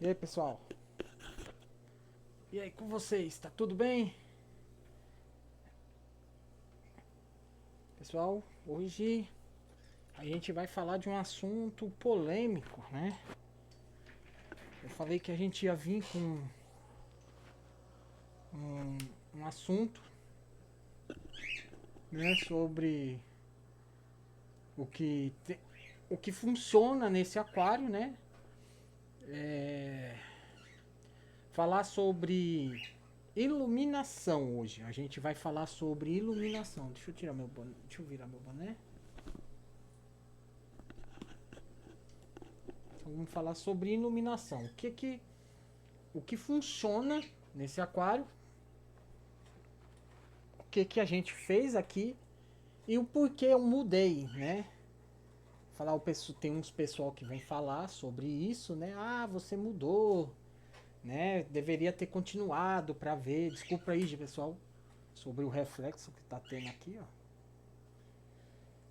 E aí, pessoal? E aí, com vocês? Tá tudo bem? Pessoal, hoje a gente vai falar de um assunto polêmico, né? Eu falei que a gente ia vir com um assunto, né, sobre o que, o que funciona nesse aquário, né? É, falar sobre iluminação hoje. A gente vai falar sobre iluminação. Deixa eu tirar meu boné. Deixa eu virar meu boné. Então, vamos falar sobre iluminação. O que funciona nesse aquário? O que a gente fez aqui e o porquê eu mudei, né? Falar tem uns pessoal que vem falar sobre isso, né? Ah, você mudou, né? Deveria ter continuado para ver. Desculpa aí, pessoal, sobre o reflexo que tá tendo aqui, ó.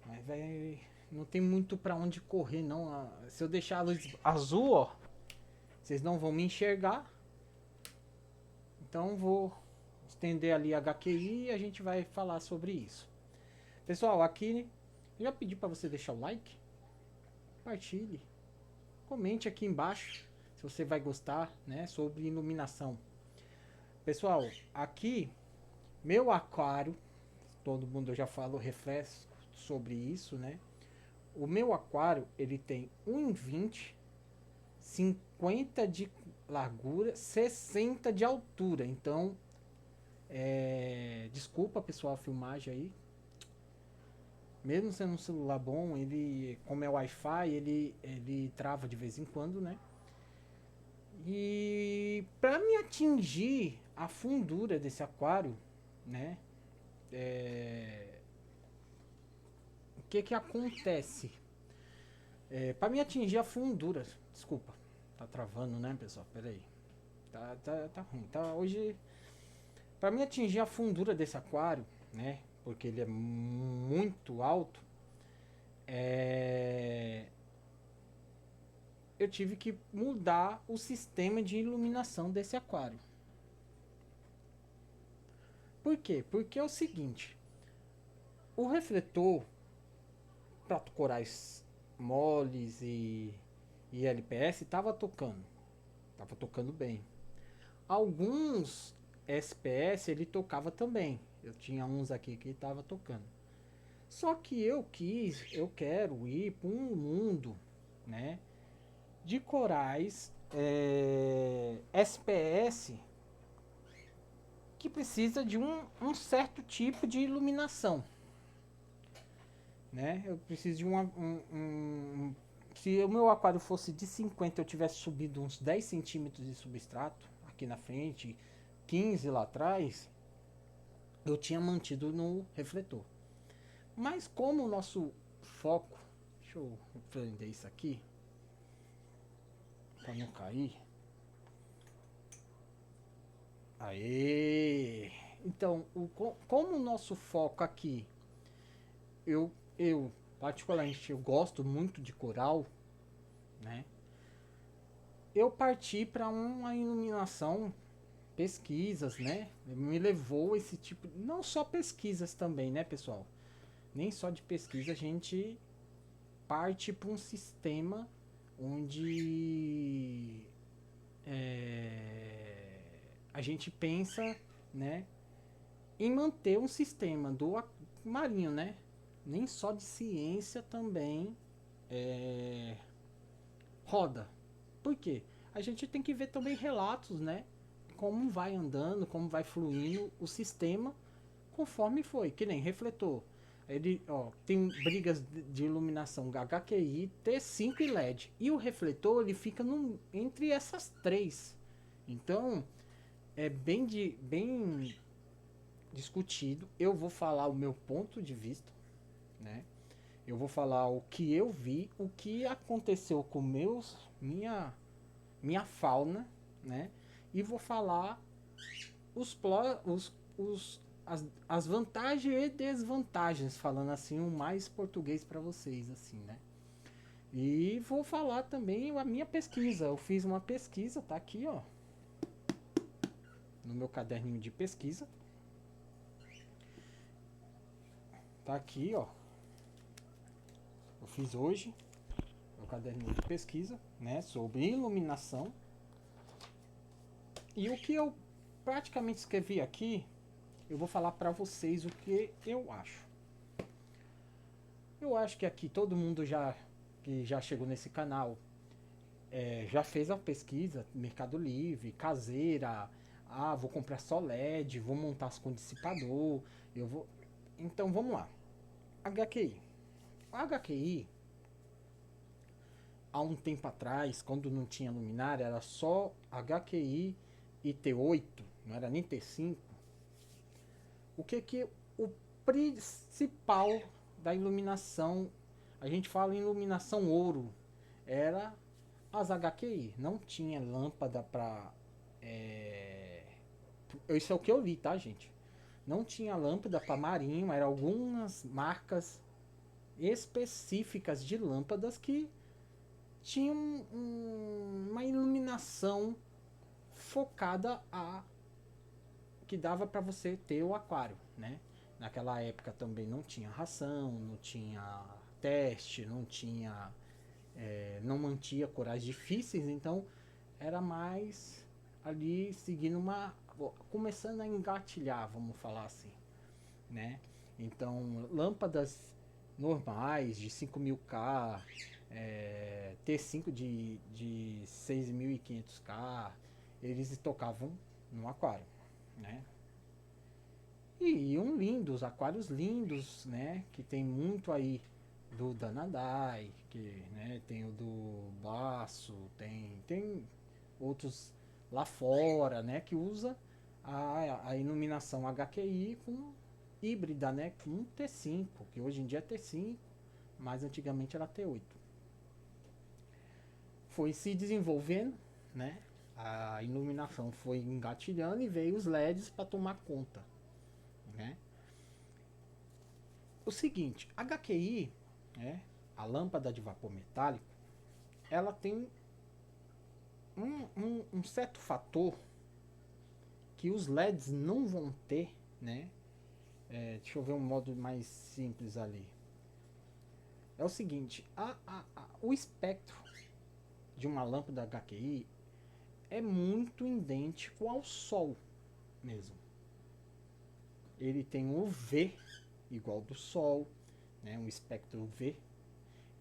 Mas não tem muito para onde correr, não. Se eu deixar a luz azul, ó, vocês não vão me enxergar. Então vou estender ali a HQI e a gente vai falar sobre isso. Pessoal, aqui eu já pedi para você deixar o like, compartilhe, comente aqui embaixo se você vai gostar, né, sobre iluminação. Pessoal, aqui meu aquário, todo mundo já falou reflexo sobre isso, né? O meu aquário ele tem 1,20, 50 de largura, 60 de altura. Então, desculpa pessoal a filmagem aí. Mesmo sendo um celular bom, ele, como é Wi-Fi, ele trava de vez em quando, né? E para me atingir a fundura desse aquário, né? O que acontece? Para me atingir a fundura, desculpa, tá travando, né, pessoal? Pera aí, tá ruim. Tá hoje. Para me atingir a fundura desse aquário, né? Porque ele é muito alto, é, eu tive que mudar o sistema de iluminação desse aquário. Por quê? Porque é o seguinte, o refletor, prato corais moles e LPS tava tocando bem. Alguns SPS ele tocava também. Eu tinha uns aqui que tava tocando. Só que eu quero ir para um mundo, né, de corais SPS que precisa de um certo tipo de iluminação, né? Eu preciso de se o meu aquário fosse de 50, eu tivesse subido uns 10 centímetros de substrato aqui na frente, 15 lá atrás, eu tinha mantido no refletor. Mas como o nosso foco, deixa eu prender isso aqui para não cair. Aê! Então, como o nosso foco aqui, eu particularmente eu gosto muito de coral, né? Eu parti para uma iluminação, pesquisas, né? Me levou esse tipo, não só pesquisas também, né, pessoal? Nem só de pesquisa a gente parte para um sistema onde a gente pensa, né, em manter um sistema do marinho, né? Nem só de ciência também roda. Por quê? A gente tem que ver também relatos, né? Como vai andando, como vai fluindo o sistema conforme foi. Que nem refletor. Ele, ó, tem brigas de iluminação HQI, T5 e LED. E o refletor ele fica entre essas três. Então é bem discutido. Eu vou falar o meu ponto de vista, né? Eu vou falar o que eu vi, o que aconteceu com minha fauna, né? E vou falar os, as vantagens e desvantagens, falando assim o mais português para vocês, assim, né? E vou falar também a minha pesquisa. Eu fiz uma pesquisa, tá aqui, ó, no meu caderninho de pesquisa. Tá aqui, ó. Eu fiz hoje meu caderninho de pesquisa, né, sobre iluminação. E o que eu praticamente escrevi aqui, eu vou falar para vocês o que eu acho. Eu acho que aqui todo mundo que já chegou nesse canal já fez a pesquisa, Mercado Livre, caseira. Ah, vou comprar só LED, vou montar com dissipador. Eu vou. Então vamos lá. HQI. A HQI, há um tempo atrás, quando não tinha luminária, era só HQI e T8, não era nem T5. O que o principal da iluminação, a gente fala em iluminação ouro, era as HQI. Não tinha lâmpada para isso é o que eu li, tá, gente? Não tinha lâmpada para marinho, eram algumas marcas específicas de lâmpadas que tinham uma iluminação focada a que dava para você ter o aquário, né? Naquela época também não tinha ração, não tinha teste, não tinha, não mantia corais difíceis, então era mais ali seguindo uma, começando a engatilhar, vamos falar assim, né? Então lâmpadas normais de 5000K, T5 de 6500K, eles tocavam no aquário, né? E iam lindos, aquários lindos, né? Que tem muito aí do Danadai, que, né, tem o do Baço, tem outros lá fora, né? Que usa a iluminação HQI com híbrida, né? Com T5, que hoje em dia é T5, mas antigamente era T8. Foi se desenvolvendo, né? A iluminação foi engatilhando e veio os LEDs para tomar conta, né? O seguinte, a HQI, né, a lâmpada de vapor metálico, ela tem um certo fator que os LEDs não vão ter, né? Deixa eu ver um modo mais simples ali. É o seguinte, o espectro de uma lâmpada HQI é muito idêntico ao Sol mesmo. Ele tem um UV igual do Sol, né, um espectro UV.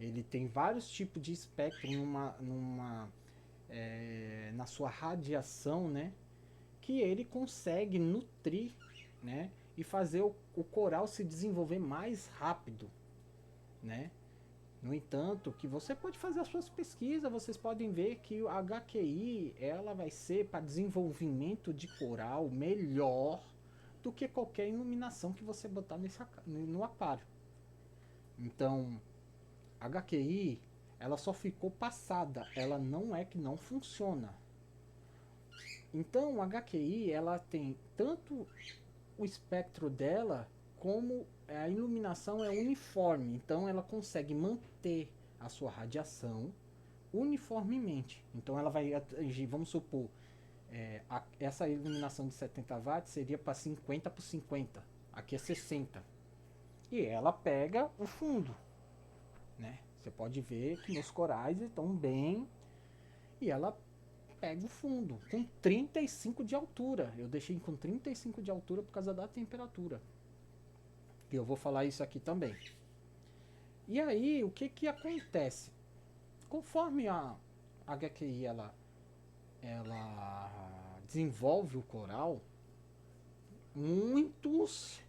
Ele tem vários tipos de espectro na sua radiação, né, que ele consegue nutrir, né, e fazer o coral se desenvolver mais rápido, né. No entanto, que você pode fazer as suas pesquisas, vocês podem ver que a HQI ela vai ser para desenvolvimento de coral melhor do que qualquer iluminação que você botar no aquário. Então, a HQI ela só ficou passada, ela não é que não funciona. Então, a HQI ela tem tanto o espectro dela como a iluminação é uniforme, então ela consegue manter a sua radiação uniformemente. Então ela vai atingir, vamos supor, essa iluminação de 70 watts seria para 50 por 50, aqui é 60. E ela pega o fundo, né? Você pode ver que meus corais estão bem e ela pega o fundo com 35 de altura. Eu deixei com 35 de altura por causa da temperatura. E eu vou falar isso aqui também. E aí, o que que acontece? Conforme a HQI ela desenvolve o coral, muitos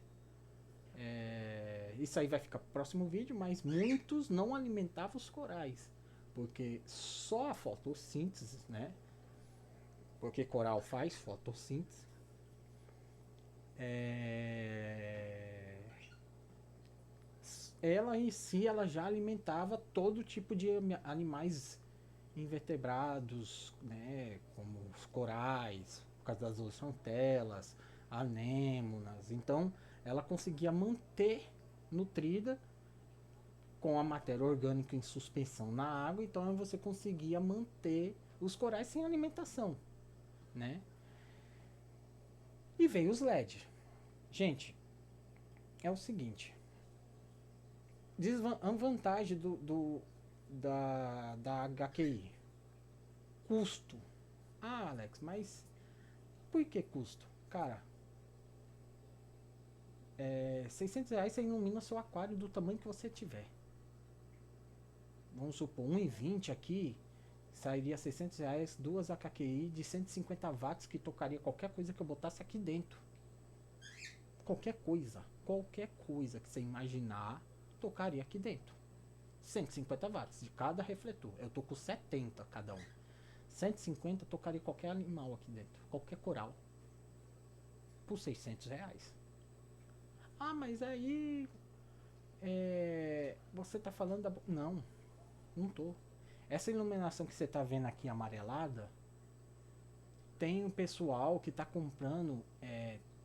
isso aí vai ficar pro próximo vídeo, mas muitos não alimentavam os corais, porque só a fotossíntese, né? Porque coral faz fotossíntese. Ela em si ela já alimentava todo tipo de animais invertebrados, né, como os corais, por causa das zooxantelas, anêmonas. Então, ela conseguia manter nutrida com a matéria orgânica em suspensão na água, então você conseguia manter os corais sem alimentação, né? E veio os LED. Gente, é o seguinte, a vantagem da HQI, custo. Ah, Alex, mas por que custo? Cara, R$ 600 você ilumina seu aquário do tamanho que você tiver. Vamos supor, 1,20 aqui, sairia R$ 600, duas HQI de 150 watts que tocaria qualquer coisa que eu botasse aqui dentro. Qualquer coisa que você imaginar, tocaria aqui dentro. 150 watts de cada refletor. Eu tô com 70 cada um. 150 tocaria qualquer animal aqui dentro, qualquer coral. Por R$ 600. Ah, mas aí você tá falando da... Não, não tô. Essa iluminação que você tá vendo aqui amarelada, tem um pessoal que tá comprando,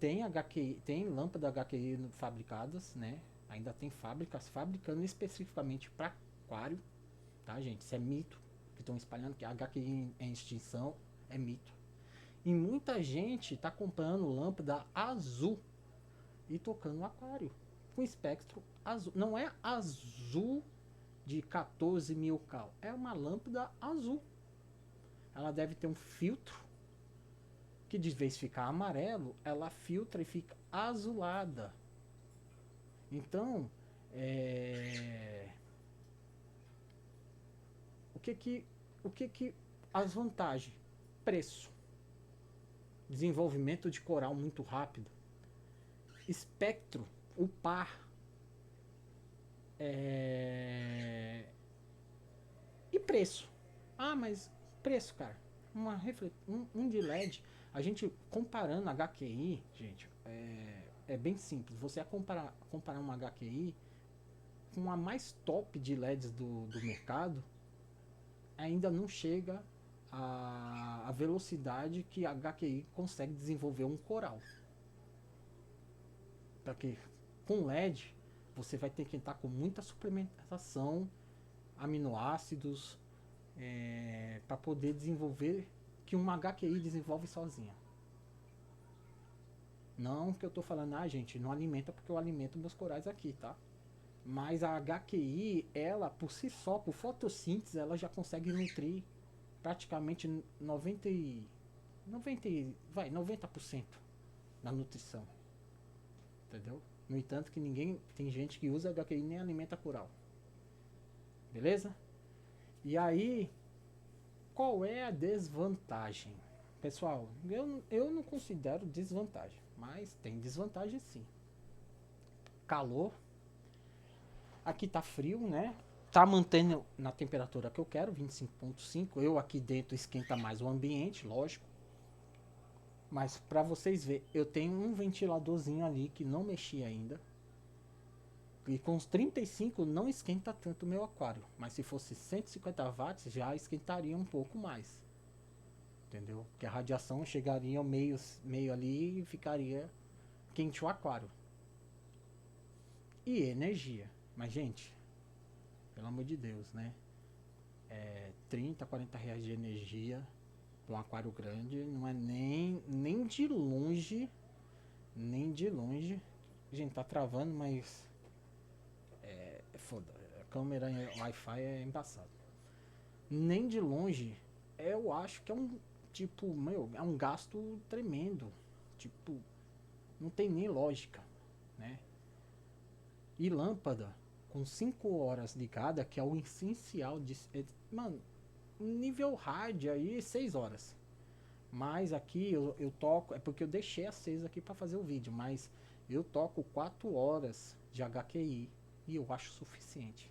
tem HQI, tem lâmpada HQI fabricadas, né? Ainda tem fábricas fabricando especificamente para aquário, tá, gente? Isso é mito, que estão espalhando que a HQI em extinção, é mito. E muita gente tá comprando lâmpada azul e tocando no aquário com espectro azul. Não é azul de 14 mil cal, é uma lâmpada azul. Ela deve ter um filtro que, de vez ficar amarelo, ela filtra e fica azulada. Então, o que as vantagens? Preço, desenvolvimento de coral muito rápido, espectro, o par, e preço. Ah, mas preço, cara, um de LED, a gente comparando HQI, gente, é bem simples. Você comparar uma HQI com a mais top de LEDs do mercado, ainda não chega a velocidade que a HQI consegue desenvolver um coral. Porque com LED você vai ter que estar com muita suplementação, aminoácidos, para poder desenvolver que uma HQI desenvolve sozinha. Não que eu tô falando, gente, não alimenta, porque eu alimento meus corais aqui, tá? Mas a HQI, ela por si só, por fotossíntese, ela já consegue nutrir praticamente 90% da nutrição. Entendeu? No entanto que tem gente que usa HQI e nem alimenta coral. Beleza? E aí, qual é a desvantagem? Pessoal, eu não considero desvantagem, mas tem desvantagem sim. Calor. Aqui tá frio, né? Tá mantendo na temperatura que eu quero, 25,5. Eu aqui dentro esquenta mais o ambiente, lógico. Mas para vocês verem, eu tenho um ventiladorzinho ali que não mexi ainda. E com os 35 não esquenta tanto o meu aquário. Mas se fosse 150 watts já esquentaria um pouco mais. Entendeu? Porque a radiação chegaria ao meio ali e ficaria quente o aquário. E energia. Mas gente, pelo amor de Deus, né? 30, 40 reais de energia para um aquário grande não é nem de longe. Nem de longe. Gente, tá travando, mas é foda. A câmera Wi-Fi é embaçado. Nem de longe, eu acho que é um tipo, é um gasto tremendo. Tipo, não tem nem lógica, né? E lâmpada com 5 horas ligada, que é o essencial de. Mano, nível hard aí 6 horas. Mas aqui eu toco, é porque eu deixei acesa aqui para fazer o vídeo, mas eu toco 4 horas de HQI e eu acho suficiente.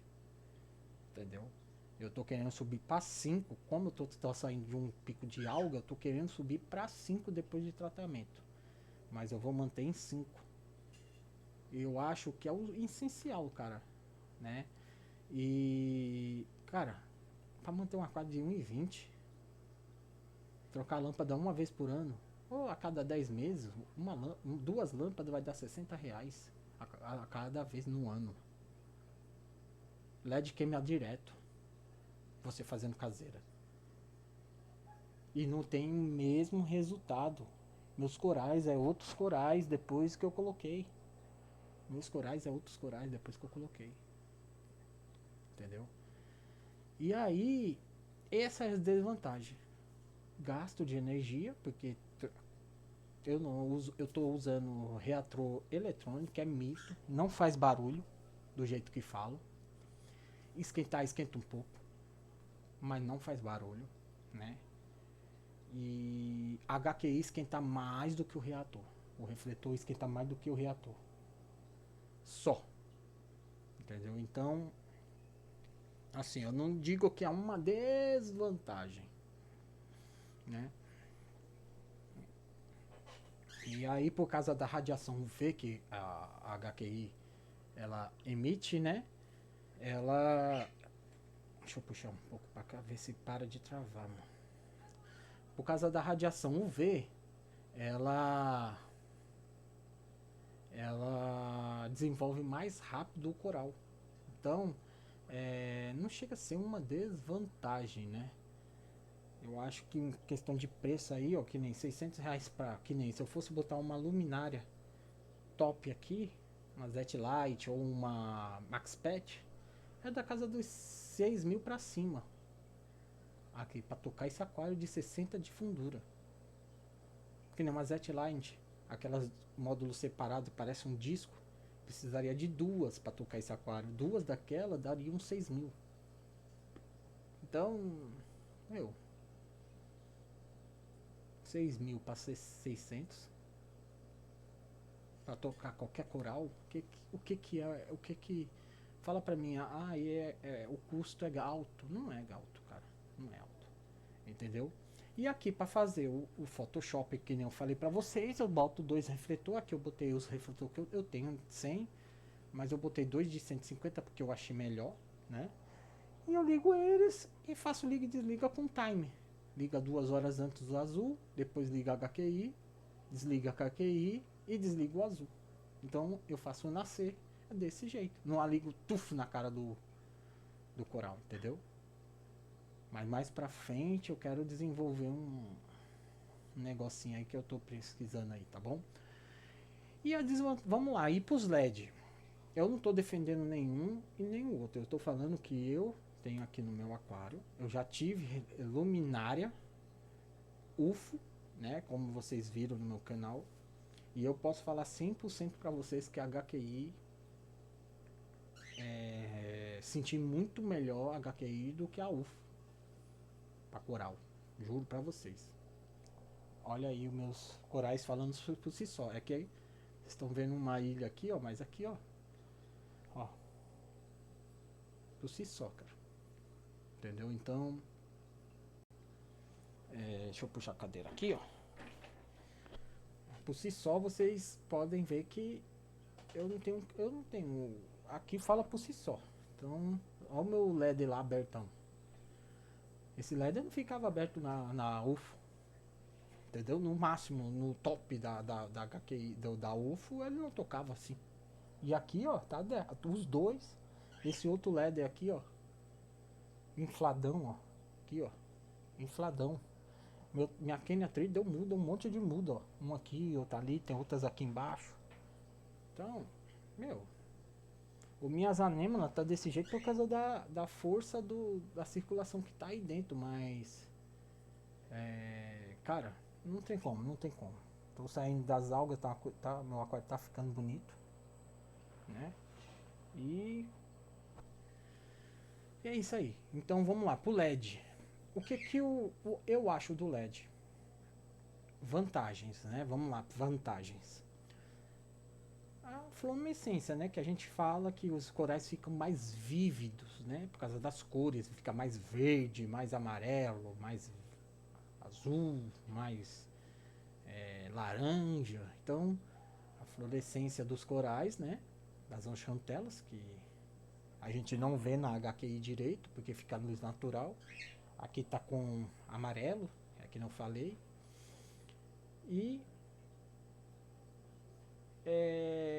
Entendeu? Eu tô querendo subir para 5, como eu tô saindo de um pico de alga, eu tô querendo subir para 5 depois de tratamento. Mas eu vou manter em 5. Eu acho que é o essencial, cara, né? E, cara, para manter um aquário de 1,20, trocar a lâmpada uma vez por ano, ou a cada 10 meses, duas lâmpadas vai dar R$ 60 a cada vez no ano. LED queima direto, você fazendo caseira. E não tem o mesmo resultado. Meus corais é outros corais depois que eu coloquei. Meus corais é outros corais depois que eu coloquei. Entendeu? E aí, essa é a desvantagem. Gasto de energia, porque eu não uso, eu tô usando reator eletrônico, é mito, não faz barulho do jeito que falo. Esquentar esquenta um pouco, mas não faz barulho, né? E HQI esquenta mais do que o reator. O refletor esquenta mais do que o reator. Só. Entendeu? Então, assim, eu não digo que é uma desvantagem, né? E aí, por causa da radiação UV que a HQI ela emite, né? Ela. Deixa eu puxar um pouco pra cá, ver se para de travar, mano. Por causa da radiação UV, ela. Ela desenvolve mais rápido o coral. Então, não chega a ser uma desvantagem, né? Eu acho que em questão de preço aí, ó, que nem R$ 600 pra. Que nem se eu fosse botar uma luminária top aqui, uma Z-Lite ou uma MaxPet, é da casa dos 6 mil pra cima. Aqui, pra tocar esse aquário de 60 de fundura. Que nem uma Z-Lite, aquelas módulos separados, parece um disco. Precisaria de duas pra tocar esse aquário. Duas daquela dariam 6 mil. Então, meu, 6 mil para 600 para tocar qualquer coral, o que que fala pra mim, o custo é alto, não é alto, cara, não é alto, entendeu? E aqui para fazer o Photoshop, que nem eu falei pra vocês, eu boto dois refletores, aqui eu botei os refletores que eu tenho 100, mas eu botei dois de 150 porque eu achei melhor, né? E eu ligo eles e faço liga e desliga com time. Liga 2 horas antes do azul, depois liga HQI, desliga HQI e desliga o azul. Então eu faço o nascer desse jeito. Não ligo tufo na cara do coral, entendeu? Mas mais pra frente eu quero desenvolver um negocinho aí que eu tô pesquisando aí, tá bom? E vamos lá, ir pros LED. Eu não tô defendendo nenhum e nem o outro. Eu tô falando que eu tenho aqui no meu aquário. Eu já tive luminária UFO, né? Como vocês viram no meu canal. E eu posso falar 100% para vocês que a HQI senti muito melhor a HQI do que a UFO para coral. Juro para vocês. Olha aí os meus corais falando por si só. É que aí vocês estão vendo uma ilha aqui, ó, mas aqui, ó, por si só, cara. Entendeu? Então, deixa eu puxar a cadeira aqui, ó. Por si só, vocês podem ver que eu não tenho. Aqui fala por si só. Então, olha o meu LED lá abertão. Esse LED não ficava aberto na UFO. Entendeu? No máximo, no top da HQI, da UFO, ele não tocava assim. E aqui, ó, tá os dois. Esse outro LED aqui, ó. Infladão, ó. Aqui, ó. Infladão. Minha Kenya Tree deu muda, um monte de muda, ó. Um aqui, outro ali, tem outras aqui embaixo. Então, meu, o minhas anêmonas tá desse jeito por causa da força da circulação que tá aí dentro, mas cara, não tem como, não tem como. Tô saindo das algas, meu aquário tá ficando bonito, né? E é isso aí. Então vamos lá, pro LED. O que que eu acho do LED? Vantagens, né? Vamos lá, vantagens. A fluorescência, né? Que a gente fala que os corais ficam mais vívidos, né? Por causa das cores, fica mais verde, mais amarelo, mais azul, mais laranja. Então, a fluorescência dos corais, né? Das anchantelas, que a gente não vê na HQI direito, porque fica luz natural. Aqui tá com amarelo, que não falei. E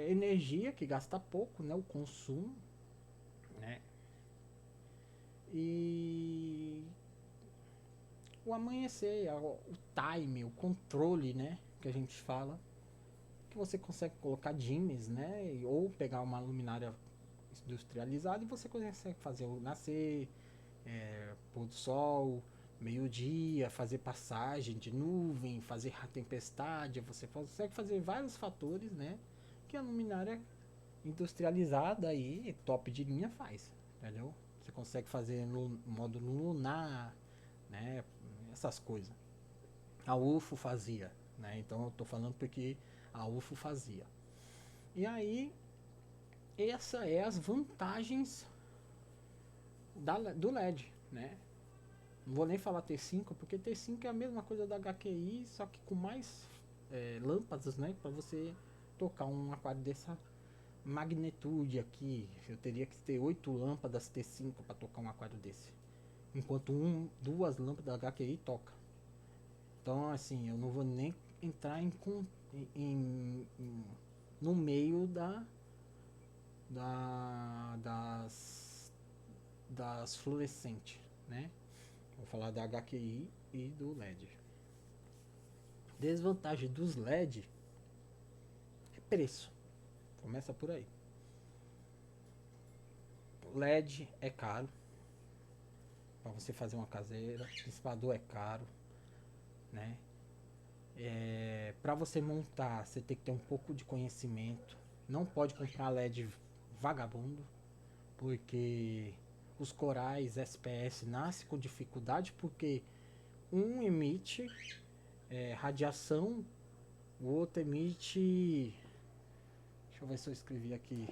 energia, que gasta pouco, né? O consumo, né? E o amanhecer, o time, o controle, né, que a gente fala, que você consegue colocar dims, né, ou pegar uma luminária industrializada e você consegue fazer o nascer, pôr do sol, meio-dia, fazer passagem de nuvem, fazer tempestade, você consegue fazer vários fatores, né, que a luminária industrializada aí, top de linha faz, entendeu? Você consegue fazer no modo lunar, né, essas coisas. A UFO fazia, né? Então eu tô falando porque a UFO fazia. E aí, essa é as vantagens do LED, né? Não vou nem falar T5, porque T5 é a mesma coisa da HQI, só que com mais lâmpadas, né? Para você tocar um aquário dessa magnitude aqui. Eu teria que ter 8 lâmpadas T5 para tocar um aquário desse. Enquanto duas lâmpadas HQI toca. Então, assim, eu não vou nem entrar em no meio das fluorescentes, né? Vou falar da HQI e do LED. Desvantagem dos LED é preço. Começa por aí. O LED é caro para você fazer uma caseira. Dissipador é caro, né? Para você montar, você tem que ter um pouco de conhecimento. Não pode comprar LED vagabundo, porque os corais SPS nascem com dificuldade porque um emite radiação, o outro emite. Deixa eu ver se eu escrevi aqui.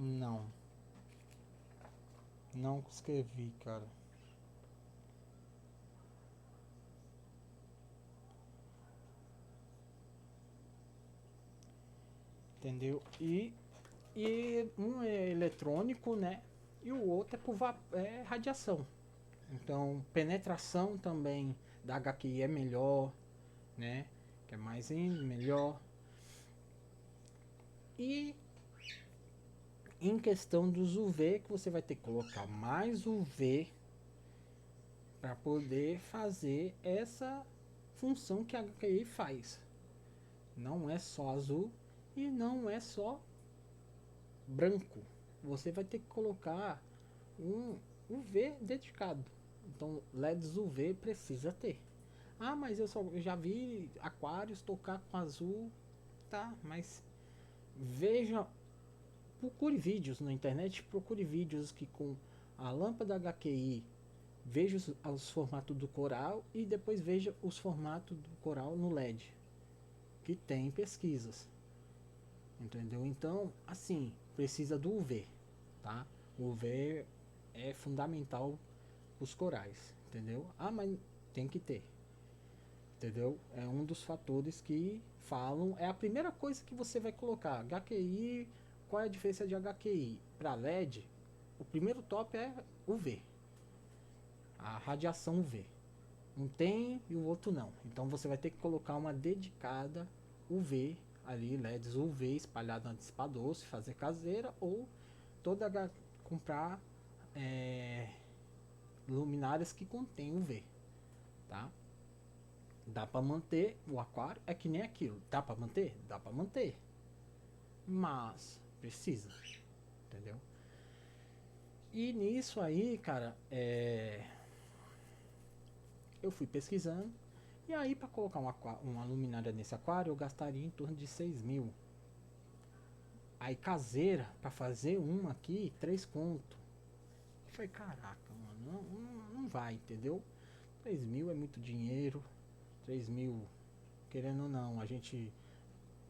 Não, não escrevi, cara. Entendeu? E um é eletrônico, né? E o outro é por radiação. Então, penetração também da HQI é melhor, né? Que é mais melhor. E em questão dos UV, que você vai ter que colocar mais UV para poder fazer essa função que a HQI faz. Não é só azul e não é só branco. Você vai ter que colocar um UV dedicado. Então, LEDs UV precisa ter. Ah, mas eu já vi aquários tocar com azul, tá? Mas veja, procure vídeos na internet, procure vídeos que com a lâmpada HQI veja os formatos do coral e depois veja os formatos do coral no LED, que tem pesquisas, entendeu? Então, assim, precisa do UV, tá? O UV é fundamental para os corais, entendeu? Ah, mas tem que ter, entendeu? É um dos fatores que falam, é a primeira coisa que você vai colocar. HQI, qual é a diferença de HQI para LED? O primeiro top é UV, a radiação UV. Um tem e o outro não. Então você vai ter que colocar uma dedicada UV ali, LEDs UV espalhada na dissipador, se fazer caseira ou toda comprar luminárias que contém UV, tá? Dá para manter o aquário, é que nem aquilo. Dá para manter? Dá para manter. Mas precisa, entendeu? E nisso aí, cara, eu fui pesquisando. E aí, para colocar uma luminária nesse aquário, eu gastaria em torno de 6.000. Aí, caseira, para fazer uma aqui, 3 conto. Eu falei, caraca, mano, não vai, entendeu? 3.000 é muito dinheiro. 3.000, querendo ou não, a gente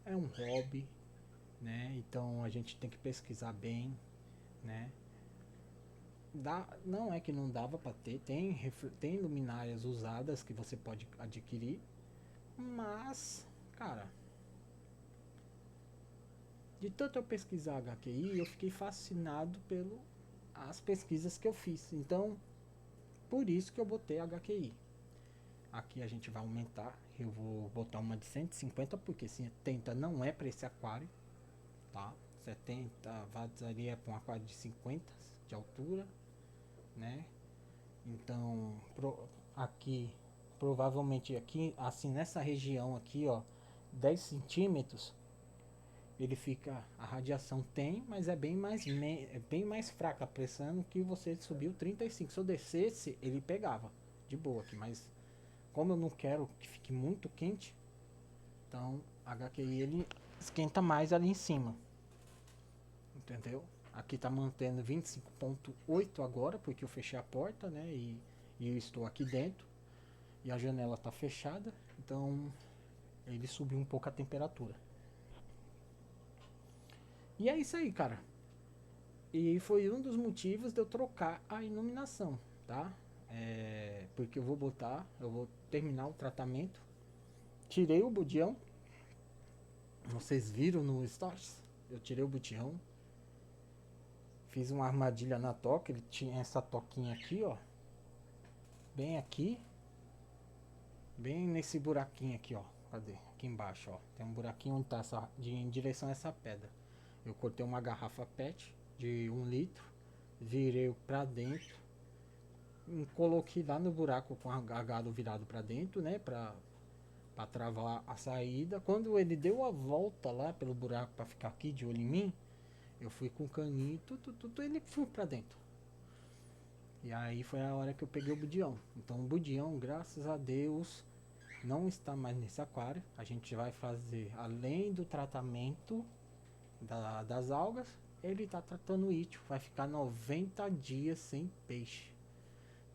é um hobby, né? Então a gente tem que pesquisar bem, né? Não é que não dava para ter, tem luminárias usadas que você pode adquirir, mas, cara, de tanto eu pesquisar HQI, eu fiquei fascinado pelo as pesquisas que eu fiz. Então, por isso que eu botei HQI. Aqui a gente vai aumentar. Eu vou botar uma de 150, porque 70 não é para esse aquário, tá? 70 vazaria para um aquário de 50 de altura, né? Então, aqui, provavelmente aqui, assim, nessa região aqui, ó, 10 centímetros, ele fica, a radiação tem, mas é bem mais fraca a pressão que você subiu 35. Se eu descesse, ele pegava de boa aqui, mas como eu não quero que fique muito quente, então HQI ele esquenta mais ali em cima, entendeu? Aqui tá mantendo 25,8 agora, porque eu fechei a porta, né? E eu estou aqui dentro e a janela tá fechada, então ele subiu um pouco a temperatura. E é isso aí, cara. E foi um dos motivos de eu trocar a iluminação, tá? Porque eu vou terminar o tratamento. Tirei o budião. Vocês viram no Stars? Eu tirei o budião. Fiz uma armadilha na toca. Ele tinha essa toquinha aqui, ó. Bem aqui. Bem nesse buraquinho aqui, ó. Cadê? Aqui embaixo, ó. Tem um buraquinho onde tá em direção a essa pedra. Eu cortei uma garrafa PET de 1 litro. Virei pra dentro. Coloquei lá no buraco com o agado virado pra dentro, né? Pra travar a saída. Quando ele deu a volta lá pelo buraco pra ficar aqui de olho em mim, eu fui com o caninho, ele foi pra dentro. E aí foi a hora que eu peguei o budião. Então o budião, graças a Deus, não está mais nesse aquário. A gente vai fazer, além do tratamento das algas, ele está tratando o ítio. Vai ficar 90 dias sem peixe,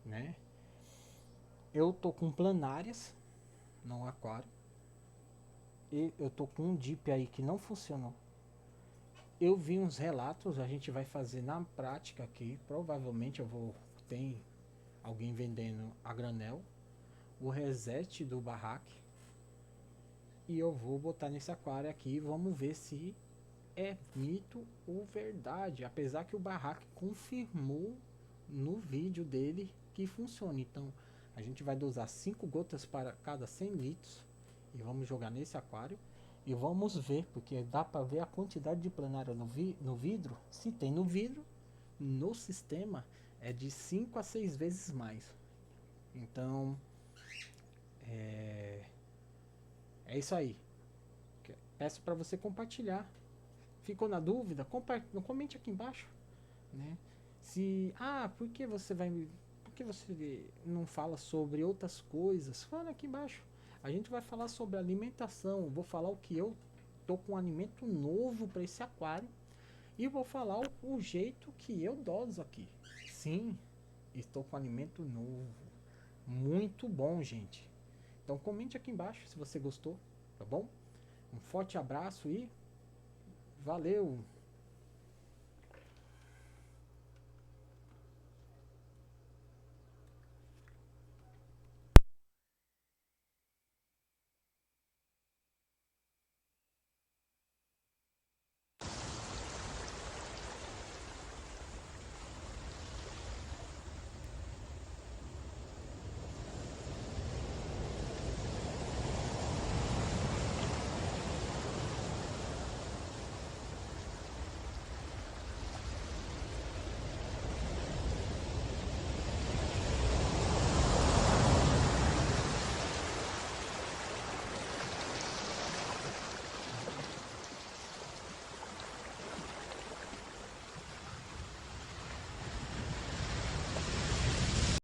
né? Eu tô com planárias no aquário. E eu tô com um dip aí que não funcionou. Eu vi uns relatos, a gente vai fazer na prática aqui. Provavelmente eu vou ter alguém vendendo a granel o reset do barraque. E eu vou botar nesse aquário aqui e vamos ver se é mito ou verdade. Apesar que o barraque confirmou no vídeo dele que funciona. Então a gente vai dosar 5 gotas para cada 100 litros e vamos jogar nesse aquário. E vamos ver, porque dá para ver a quantidade de planária no vidro. Se tem no vidro, no sistema é de 5 a 6 vezes mais. Então, é isso aí. Peço para você compartilhar. Ficou na dúvida? Comente aqui embaixo, né? Por que você não fala sobre outras coisas? Fala aqui embaixo. A gente vai falar sobre alimentação. Vou falar o que eu tô com um alimento novo para esse aquário e vou falar o jeito que eu doso aqui. Sim, estou com alimento novo, muito bom, gente. Então comente aqui embaixo se você gostou, tá bom? Um forte abraço e valeu!